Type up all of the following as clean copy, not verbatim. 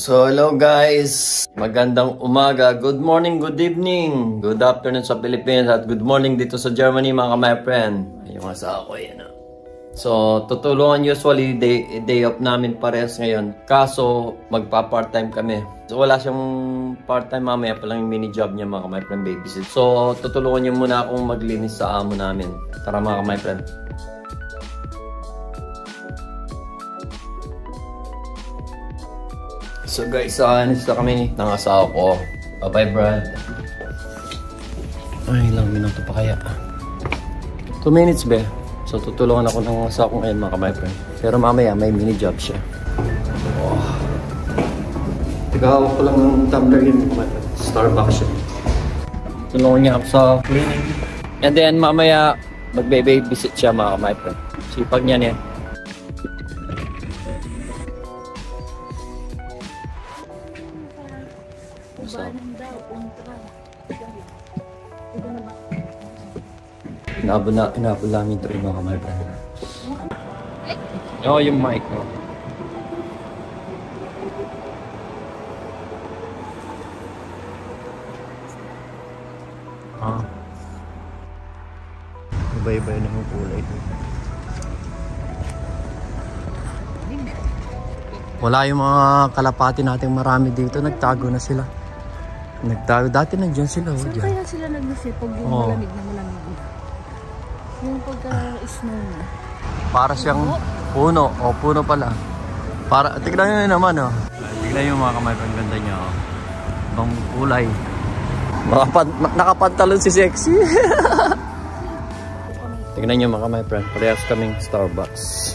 So hello guys, magandang umaga, good morning, good evening, good afternoon sa Pilipinas at good morning dito sa Germany mga my friend. Yung asawa ko yan. So tutulungan usually day off namin parehas ngayon. Kaso magpa part time kami. So wala siyang part time, mamaya pa lang yung mini job niya mga my friend, babysit. So tutulungan niyo muna akong maglinis sa amo namin. Tara mga my friend. So guys, anis na kami ng asawa ko. Bye-bye Brad. Ay, ilang minuto pa kaya? 2 minutes be. So tutulungan ako ng asawa ko ngayon mga my friend. Pero mamaya may mini job siya. Oh. Tigawak ko lang ng tumbler yun mga my friend. Starbucks siya. Tulungan niya ako sa cleaning. And then mamaya magbe-babysit siya mga my friend. Sipag niya niya. Inabol namin ito rin mga my friend. Oo, yung mic no? Iba-iba yun ang kulay. Wala yung mga kalapati natin marami dito. Nagtago na sila. Nagtago. Dati nandiyan sila. Saan kaya sila nag-isip pag yung malamig na malamig? Yung pagka-snow na. Para siyang puno. O, puno pala. Para, tignan nyo naman, oh. Tignan nyo mga kamay, ang ganda niya, oh. Ibang kulay. Nakapantalon si Sexy. Tignan nyo mga kamay, friend. Parehas kaming Starbucks.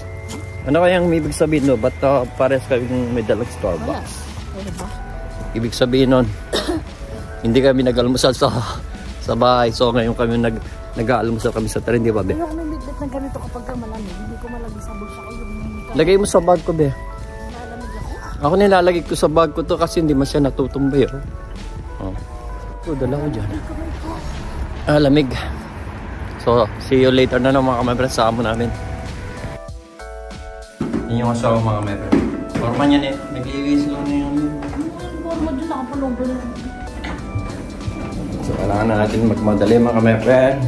Ano kayang ibig sabihin, no? Ba't parehas kaming may dalang Starbucks? Ibig sabihin nun, hindi kami nag-almusal sa bahay. So ngayon kami nag-aalmusal kami sa tren, di ba, be? Ayoko nang biglat na ganito kapag malamig. Hindi ko malagay sa bulsa ko. Lagay mo sa bag ko, be. Malamig ako? Ako nilalagay ko sa bag ko to kasi hindi man siya natutumbay. Oh. Oh, dala ko dyan. Lamig. So, see you later na ng mga kamebra sa amo namin. Yan yung asawa mga kamebra. Forma niyan eh. Nag-iwis lang na yun. Forma dyan, nakapalong ko lang. So, kailangan na natin magmadali mga my friend.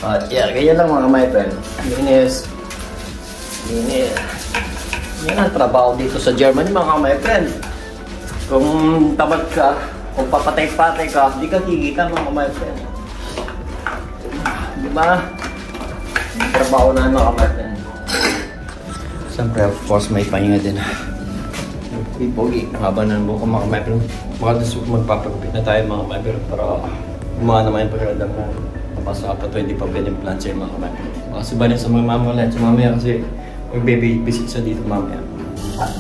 At yeah, ganyan lang mga my friend. Linis. Yan ang trabaho dito sa Germany mga my friend. Kung tamad ka, kung papatay-patay ka, di ka kikita mga my friend. Diba? Trabaho na mga my friend. Siyempre, of course, may pahinga din. Pogi, haba na ng buko mga my friend. Baka magpapagupit na tayo mga my friend para gumawa naman yung pagkaradang na kapasa pa ito, hindi pa pwede yung plancher mga my friend. Kasi ba sa mga mamalan sa mamaya kasi mag-baby visit sa dito mamaya.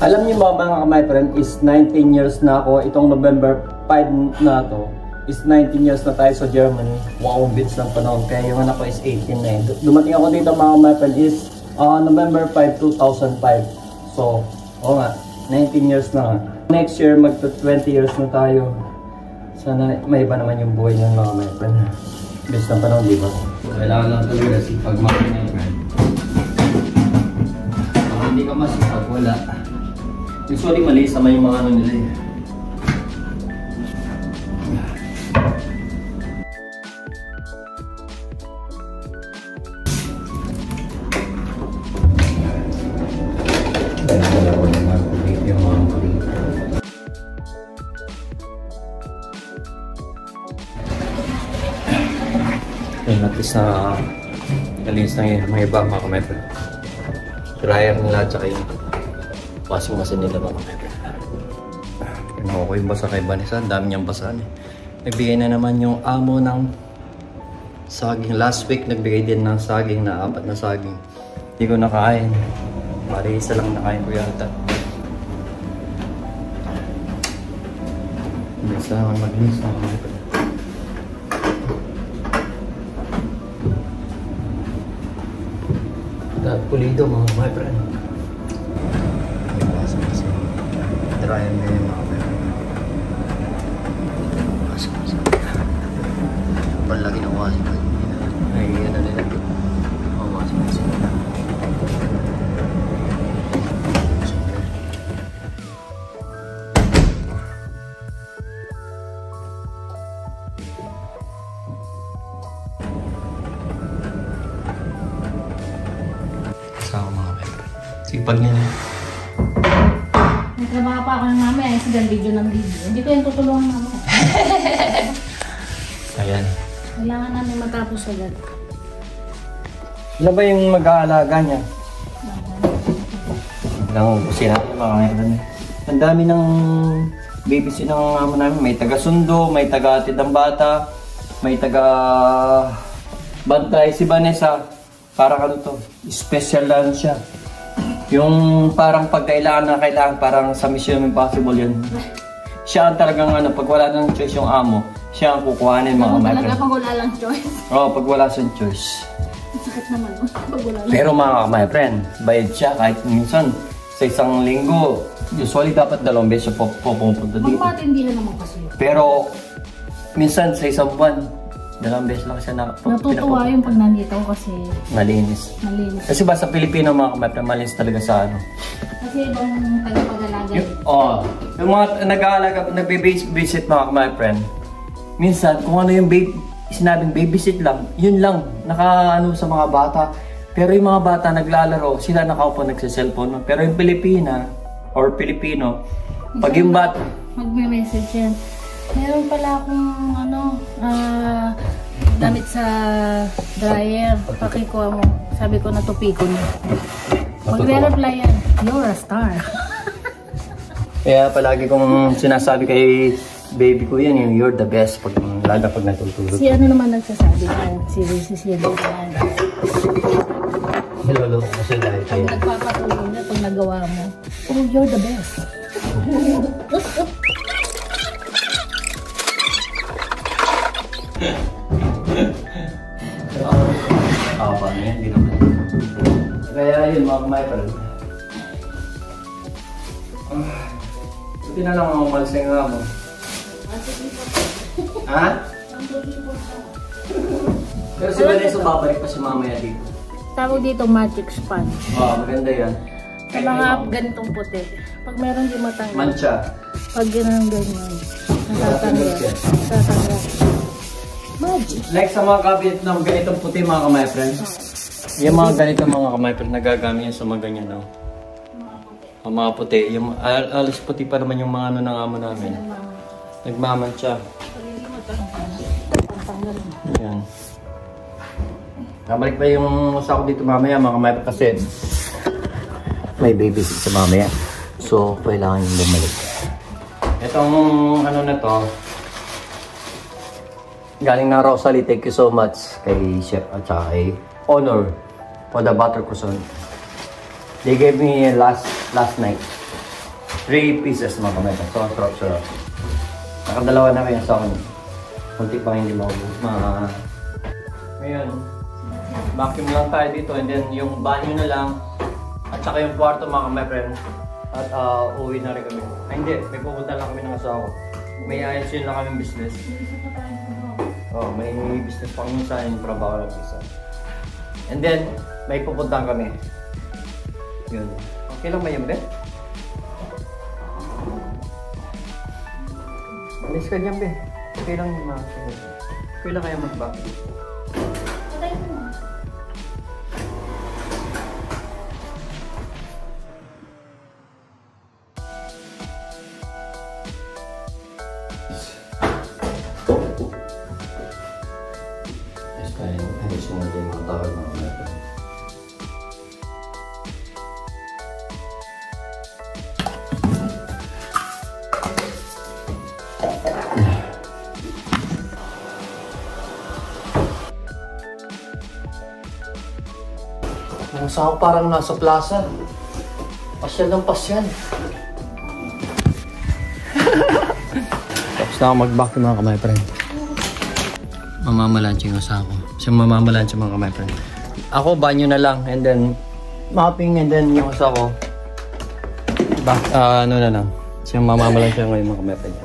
Alam niyo ba mga my friend is 19 years na ako. Itong November 5 na to is 19 years na tayo sa Germany. Wow, bits ng panahon. Kaya yung anak ko is 18 na eh. Dumating ako dito mga my friend is November 5, 2005. So, oo nga. 19 years na. Next year, magto-20 years na tayo. Sana may iba naman yung buhay ng mga my friend. Best ng panahon, di ba? Kailangan lang talaga sipag mga my friend. Hindi ka masipag, wala. Usually, mali sama yung mga ano nila eh. At least na nalinis na yung mga iba mga kamay friend. Dryer nila at saka yung washing machine nila mga kamay friend. Pinuha ko yung basa kay Vanessa. Ang dami niyang basahan eh. Nagbigay na naman yung amo ng saging. Last week nagbigay din ng saging na 4 na saging. Hindi ko nakain. Bali isa lang nakain ko yata. Bisa naman mag-miss mga kamay friend. Pulido mga my friend. Try mo yung mga my friend. Palagi ng washing machine. Ay, ano nila. Washing machine. Sipag niya. May trabaho pa ako ng mamaya. Yung sigang video ng video. Hindi ko yung tutulungan mamaya. Ayan. Kailangan namin matapos agad. Ilan ba yung mag-aalaga niya? Ilang kusina yung mga ngayon. Ang dami ng babysit ng amo namin. May taga-sundo, may taga-atid ng bata, may taga-bantay. Si Vanessa, parang ano to, special lang siya. Yung parang pagkailangan parang sa Mission Impossible yun. Siya ang talagang ano, pag wala ng choice yung amo, siya ang kukuhanin mga my friend. Talaga pag wala lang choice. Oo, pag wala siyang choice. Sakit naman pag wala lang. Pero mga my friend, bayad siya kahit minsan sa isang linggo. Usually dapat 2 beses siya pupunta dito. Magpatindihan naman kasi. Pero minsan sa isang buwan, 2 beses lang siya natutuwa yung pag nandito kasi malinis. malinis. Kasi ba sa Pilipino mga my friend, malinis talaga sa ano. Kasi ibang tagapag-alaga. Yung mga nag-aalaga, nagbe-visit mga my friend, minsan kung ano yung sinabing babysit lang, yun lang, naka-ano sa mga bata. Pero yung mga bata naglalaro, sila nakaupo nagsa-cellphone. Pero yung Pilipina or Pilipino, pag yung bata, magme-message yan. Meron pala akong damit sa dryer. Pakikuha mo. Sabi ko natupi ko na. Magre-reply yan. You're a star. Kaya palagi kong sinasabi kay baby ko yan, yung you're the best lalo pag natutulog. Si ano naman nagsasabi yan? Si Cecilia yan. Hello, kasi dahil Pag nagpapatulog na, pag nagawa mo, oh, you're the best. Paano yan? Hindi naman. Kaya yun mga my friend. Buti na lang mga umalasing nga mo. Ha? Pero si Vanessa babalik pa si mamaya dito. Tawag dito magic sponge. Maganda yan. Sa mga ganitong puti. Pag meron di matanggal. Mancha. Pag ganyan, natatanggal. Natatanggal. Magic. Like sa mga cabinet ng ganitong puti mga kamay friends. Yung mga ganitong mga kamay friends nagagamit yan sa mga ganyan, no? Ang mga puti. Yung alas puti pa naman yung mga ano ng amo namin. Nagmamantsa. Ayan. Kabalik pa yung usa ko dito mamaya mga kamay kasi may babysit sa mamaya. So, kailangan yung bumalik. Itong ano na to, galing na Rosalie, thank you so much kay Chef at saka kay Honor for the butter croissant. They gave me last night 3 pieces mga kamay. So, sarap. Nakadalawa na kaya sa akin. Kunti pa hindi maubos. Ngayon, vacuum lang tayo dito and then yung banyo na lang at saka yung kwarto mga my friend. At uwi na rin kami. Ay hindi, may pupunta lang kami ng asawa ko. May ayos yun lang kami business. May business pa kami sa yung trabaho lang isa. And then, may pupuntahan kami. Yun. Okay lang ba yung bed? Alis ka dyan, be. Okay lang yung mga sagot. Okay lang kaya mag-back. Ayos mo din mga tawag mga mata. Nasa ako parang nasa plaza. Pasyal ng pasyal. Tapos na ako mag-back mga kamay friend. Mamamalanchi yung asa ko. Siya mamamalanchi mga kamay friend. Ako banyo na lang and then mopping and then yung asa ko ano na lang. Siya mamamalanchi ngayon mga kamay friend.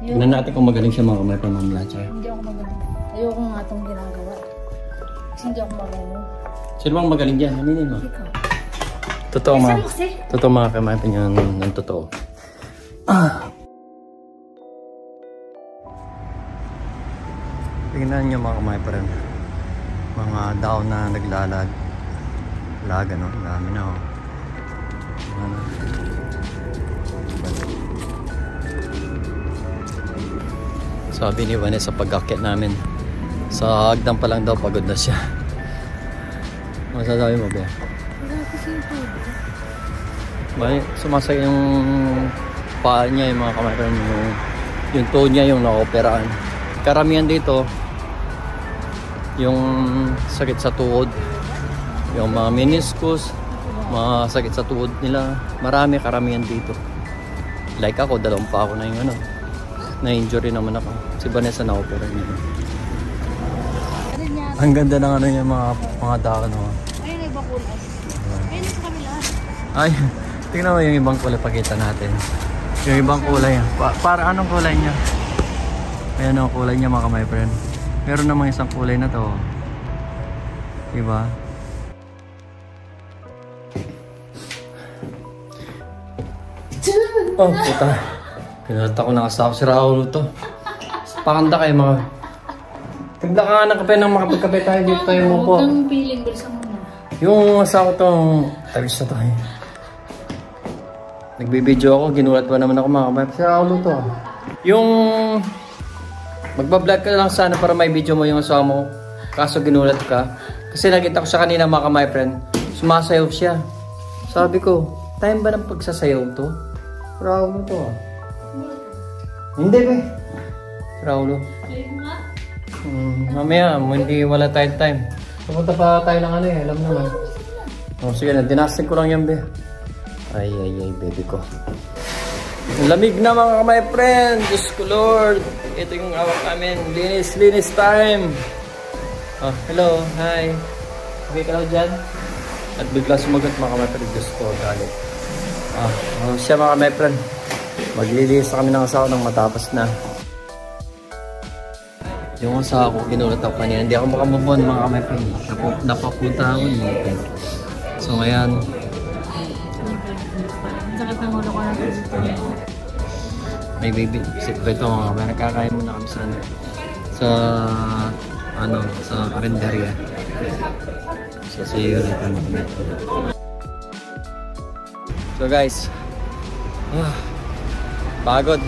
Tignan natin kung magaling siya mga kamay friend mamamalanchi. Hindi ako magaling. Ayoko nga itong ginagawa. Kasi hindi ako magaling. Sino bang magaling dyan? Aminin mo. Ikaw. Totoo mga. Totoo mga kamay friend yan ng totoo. Tingnan nyo mga kamay friend. Mga daon na naglalag. Laga no? Dami na oh. Sabi ni Vanessa pag-akit namin sa hagdan pa lang daw pagod na siya. Masasabi mo ba? Sumasay yung paa niya, yung mga kamay, yung toe niya yung na-operaan. Karamihan dito yung sakit sa tuhod, yung mga meniscus, mga sakit sa tuhod nila, karamihan dito. Like ako, 2 pa ako na yung na-injury naman ako. Si Vanessa na-opera niya. Ang ganda ng yung mga daan. Ayun, ibang kulay. Ayun, sa kabila. Ay, tingnan mo yung ibang kulay, pakita natin. Yung ibang kulay. Para anong kulay niya? Ayan ang kulay niya mga my friend. Meron namang isang kulay na to. Diba? Oh, puta. Pinalata ko na kasi ako si Raul to. Pakanda kayo mga. Tigda ka nga ng kape nang makapagkape tayo dito tayo mo po. Huwag kang piling, bilisan mo na. Yung asawa tong talis na tayo. Nagbibideo ako, ginulat pa naman ako mga kape. Si Raul to. Yung magbablog ka lang sana para may video mo yung asawa mo. Kaso ginulat ka. Kasi nakita ko siya kanina mga my friend. Sumasayaw siya. Sabi ko, time ba ng pagsasayaw to? Raulo to ah. Hindi ba? Raulo. Mamaya, hindi wala tayong time. Pupunta pa tayo ng alam naman. Oh, sige na, dinastig ko lang yan be. Ay, baby ko. Lamig na mga my friend. Diyos ko Lord. Ito yung awak namin. Linis time. Oh, hello, hi. Okay ka daw dyan? At bigla sumagot mga my friend. Diyos ko, galit. Siya mga my friend. Maglilinis na kami ng asawa nang matapos na. Yung asawa ko, ginulat ako kanina. Hindi ako makamubon mga my friend. Napapunta ako yun. So ngayon, sakit ng ulo ko na. may baby secret ito mga may nakakain muna kami sa karinderya. So see you later. So guys, pagod.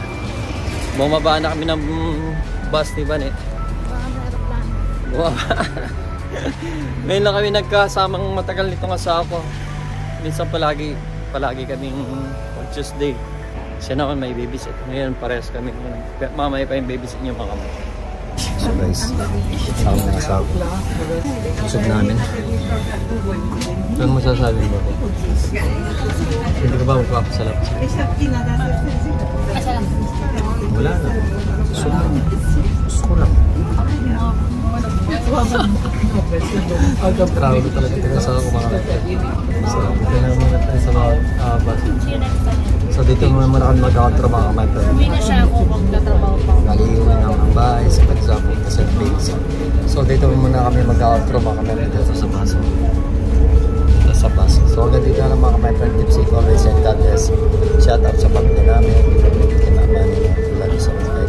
Bumaba na kami ng bus ni Van Ngayon lang kami nagkasamang matagal nitong asawa ko. Minsan palagi kaming Tuesday. Siya naman may babysit. Ngayon parehas kami. Mamaya pa yung babysit niyo mga kamay. So guys, kasama ng asawa ko. Usap namin. Ano masasabi mo? Hindi ka ba magpapasalap? Wala na. Gusto ko lang. Grabe ko talaga ito sa ako mga kapatid. So, dito na muna tayo sa mga bus. So, dito muna kami mag-outro mga kapatid. Hindi na siya ako magtatrabaho pa. Galiwin ang bahay sa pag-zapong kasi base. So, dito muna kami mag-outro mga kapatid dito sa bus. Sa bus. So, hanggang dito na mga kapatid. Keep safe always and God bless. Shout out sa pamilya namin. Kinaman. Lagi sa mga